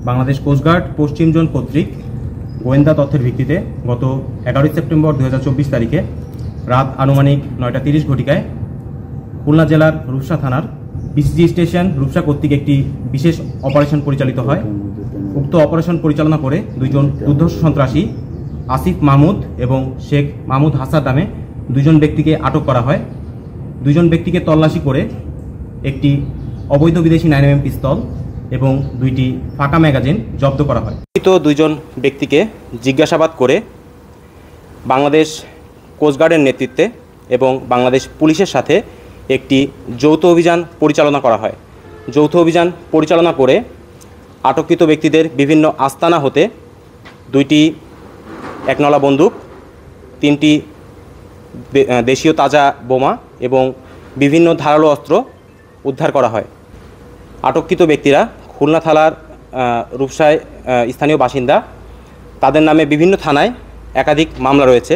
Bangladesh coast guard পশ্চিম zone কর্তৃক গোয়েন্দা তথ্যের ভিত্তিতে গত 11 সেপ্টেম্বর 2024 তারিখে রাত আনুমানিক 9:30 ঘটিকায় খুলনা জেলার রূপসা থানার বিসিজি স্টেশন রূপসা কর্তৃক একটি বিশেষ অপারেশন পরিচালিত হয়। উক্ত অপারেশন পরিচালনা করে দুইজন দুর্ধর্ষ সন্ত্রাসী আসিফ মাহমুদ এবং শেখ মাহমুদ হাসান নামে দুইজন ব্যক্তিকে আটক করা হয়। দুইজন ব্যক্তিকে তল্লাশি করে একটি অবৈধ বিদেশি 9mm পিস্তল এবং 2টি ফাঁকা ম্যাগাজিন জব্দ করা হয়। দুইজন ব্যক্তিকে জিজ্ঞাসাবাদ করে বাংলাদেশ কোস্টগার্ডের নেতৃত্বে এবং বাংলাদেশ পুলিশের সাথে একটি যৌথ অভিযান পরিচালনা করা হয়। যৌথ অভিযান পরিচালনা করে আটককৃত ব্যক্তিদের বিভিন্ন আস্তানা হতে 2টি একনলা বন্দুক, 3টি দেশীয় তাজা বোমা এবং বিভিন্ন ধারালো অস্ত্র উদ্ধার করা হয়। আটককৃত ব্যক্তিরা খুলনা থানার রূপসায় স্থানীয় বাসিন্দা। তাদের নামে বিভিন্ন থানায় একাধিক মামলা রয়েছে।